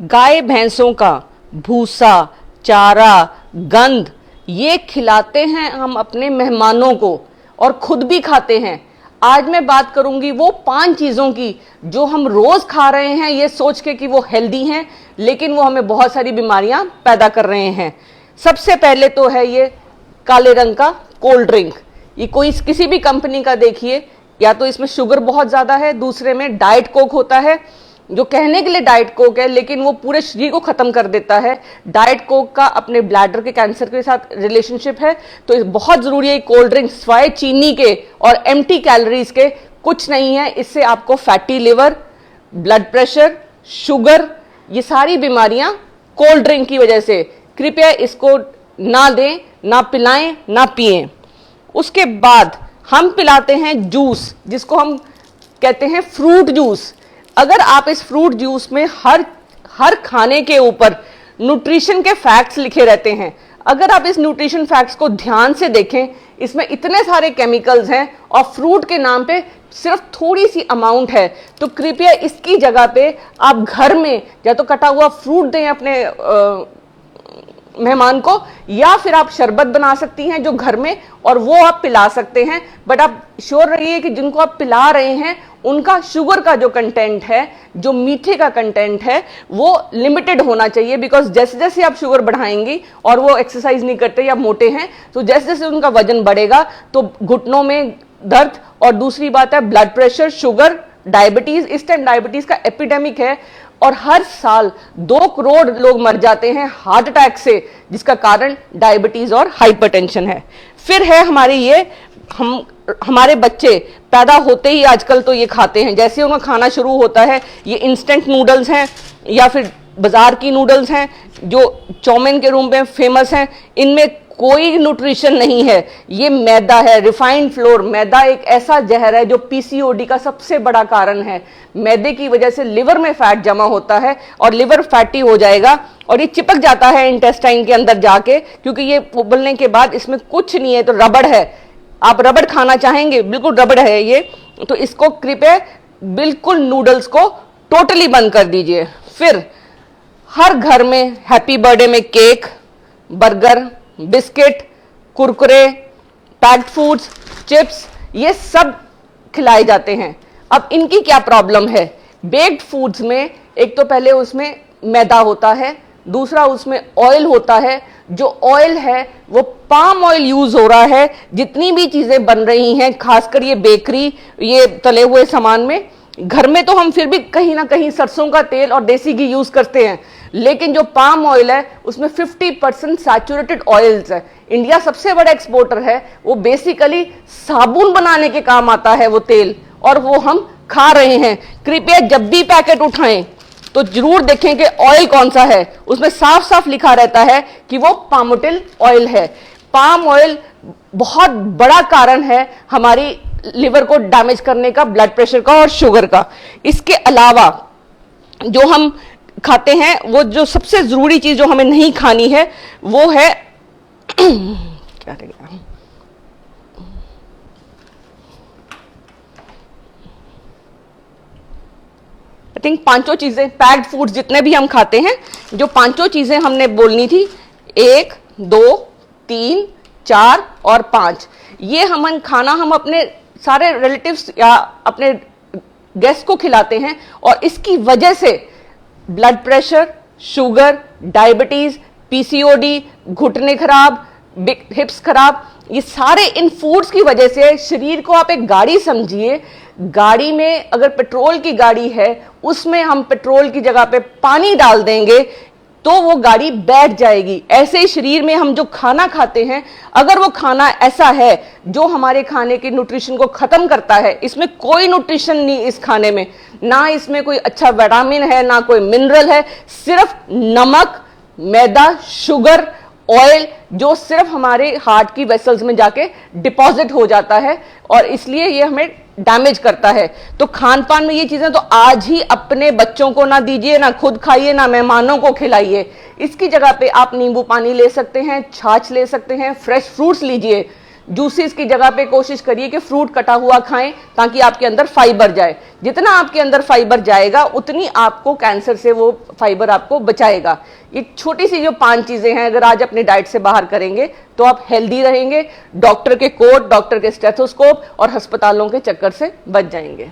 गाय भैंसों का भूसा, चारा, गंध ये खिलाते हैं हम अपने मेहमानों को और खुद भी खाते हैं। आज मैं बात करूंगी वो 5 चीजों की जो हम रोज खा रहे हैं ये सोच के कि वो हेल्दी हैं, लेकिन वो हमें बहुत सारी बीमारियां पैदा कर रहे हैं। सबसे पहले तो है ये काले रंग का कोल्ड ड्रिंक। ये कोई किसी भी कंपनी का देखिए, या तो इसमें शुगर बहुत ज्यादा है, दूसरे में डाइट कोक होता है जो कहने के लिए डाइट कोक है लेकिन वो पूरे शरीर को खत्म कर देता है। डाइट कोक का अपने ब्लैडर के कैंसर के साथ रिलेशनशिप है, तो बहुत जरूरी है कोल्ड ड्रिंक सिवाय चीनी के और एम्प्टी कैलोरीज के कुछ नहीं है। इससे आपको fatty liver, blood pressure, sugar, ये सारी बीमारियां कोल्ड ड्रिंक की वजह से। कृपया इसको ना दें, ना पिलाएं, ना पिएं। उसके बाद हम पिलाते हैं जूस, जिसको हम कहते हैं फ्रूट जूस। अगर आप इस फ्रूट जूस में हर खाने के ऊपर न्यूट्रिशन के फैक्ट्स लिखे रहते हैं, अगर आप इस न्यूट्रिशन फैक्ट्स को ध्यान से देखें, इसमें इतने सारे केमिकल्स हैं और फ्रूट के नाम पे सिर्फ थोड़ी सी अमाउंट है, तो कृपया इसकी जगह पे आप घर में या तो कटा हुआ फ्रूट दें अपने मेहमान को, या फिर आप शरबत बना सकती हैं जो घर में, और वो आप पिला सकते हैं। बट आप श्योर रहिए कि जिनको आप पिला रहे हैं उनका शुगर का जो कंटेंट है, जो मीठे का कंटेंट है, वो लिमिटेड होना चाहिए। बिकॉज जैसे जैसे आप शुगर बढ़ाएंगी और वो एक्सरसाइज नहीं करते या मोटे हैं, तो जैसे जैसे उनका वजन बढ़ेगा तो घुटनों में दर्द, और दूसरी बात है ब्लड प्रेशर, शुगर, डायबिटीज। इस टाइम डायबिटीज का एपिडेमिक है और हर साल 2 करोड़ लोग मर जाते हैं हार्ट अटैक से, जिसका कारण डायबिटीज और हाइपरटेंशन है। फिर है हमारे बच्चे पैदा होते ही आजकल तो ये खाते हैं, जैसे उनका खाना शुरू होता है ये इंस्टेंट नूडल्स हैं या फिर बाजार की नूडल्स हैं जो चाउमीन के रूप में फेमस हैं। इनमें कोई न्यूट्रिशन नहीं है, ये मैदा है, रिफाइंड फ्लोर। मैदा एक ऐसा जहर है जो पीसीओडी का सबसे बड़ा कारण है। मैदे की वजह से लिवर में फैट जमा होता है और लिवर फैटी हो जाएगा और ये चिपक जाता है इंटेस्टाइन के अंदर जाके, क्योंकि ये उबलने के बाद इसमें कुछ नहीं है, तो रबड़ है। आप रबड़ खाना चाहेंगे, बिल्कुल रबड़ है ये, तो इसको कृपया बिल्कुल नूडल्स को टोटली बंद कर दीजिए। फिर हर घर में हैप्पी बर्थडे में cake, burger, biscuit, Kurkure, packed foods, chips, ये सब खिलाए जाते हैं। अब इनकी क्या प्रॉब्लम है? बेक्ड फूड्स में एक तो पहले उसमें मैदा होता है, दूसरा उसमें ऑयल होता है। जो ऑयल है वो पाम ऑयल यूज हो रहा है। जितनी भी चीजें बन रही हैं, खासकर ये बेकरी, ये तले हुए सामान में, घर में तो हम फिर भी कहीं ना कहीं सरसों का तेल और देसी घी यूज करते हैं, लेकिन जो पाम ऑयल है उसमें 50% सैचुरेटेड ऑयल्स है। इंडिया सबसे बड़ा एक्सपोर्टर है, वो बेसिकली साबुन बनाने के काम आता है वो तेल, और वो हम खा रहे हैं। कृपया जब भी पैकेट उठाएं तो जरूर देखें कि ऑयल कौन सा है। उसमें साफ साफ लिखा रहता है कि वो पामोटिल ऑयल है। पाम ऑयल बहुत बड़ा कारण है हमारी लिवर को डैमेज करने का, ब्लड प्रेशर का और शुगर का। इसके अलावा जो हम खाते हैं, वो जो सबसे जरूरी चीज जो हमें नहीं खानी है वो है क्या रहेगा, आई थिंक 5 चीजें, पैक्ड फूड्स जितने भी हम खाते हैं, जो 5 चीजें हमने बोलनी थी, 1, 2, 3, 4 और 5, ये हम अपने सारे रिलेटिव्स या अपने गेस्ट को खिलाते हैं, और इसकी वजह से blood pressure, sugar, diabetes, PCOD, घुटने खराब, हिप्स खराब, ये सारे इन फूड्स की वजह से। शरीर को आप एक गाड़ी समझिए, गाड़ी में अगर पेट्रोल की गाड़ी है, उसमें हम पेट्रोल की जगह पे पानी डाल देंगे तो वो गाड़ी बैठ जाएगी। ऐसे ही शरीर में हम जो खाना खाते हैं, अगर वो खाना ऐसा है जो हमारे खाने के न्यूट्रिशन को खत्म करता है, इसमें कोई न्यूट्रिशन नहीं इस खाने में, ना इसमें कोई अच्छा विटामिन है, ना कोई मिनरल है, सिर्फ नमक, मैदा, शुगर, ऑयल, जो सिर्फ हमारे हार्ट की वेसल्स में जाके डिपॉजिट हो जाता है और इसलिए ये हमें डैमेज करता है। तो खान पान में ये चीजें तो आज ही अपने बच्चों को ना दीजिए, ना खुद खाइए, ना मेहमानों को खिलाइए। इसकी जगह पे आप नींबू पानी ले सकते हैं, छाछ ले सकते हैं, फ्रेश फ्रूट्स लीजिए। जूसेस की जगह पे कोशिश करिए कि फ्रूट कटा हुआ खाएं ताकि आपके अंदर फाइबर जाए। जितना आपके अंदर फाइबर जाएगा उतनी आपको कैंसर से वो फाइबर आपको बचाएगा। ये छोटी सी जो 5 चीजें हैं अगर आज अपने डाइट से बाहर करेंगे तो आप हेल्दी रहेंगे, डॉक्टर के कोट, डॉक्टर के स्टेथोस्कोप और अस्पतालों के चक्कर से बच जाएंगे।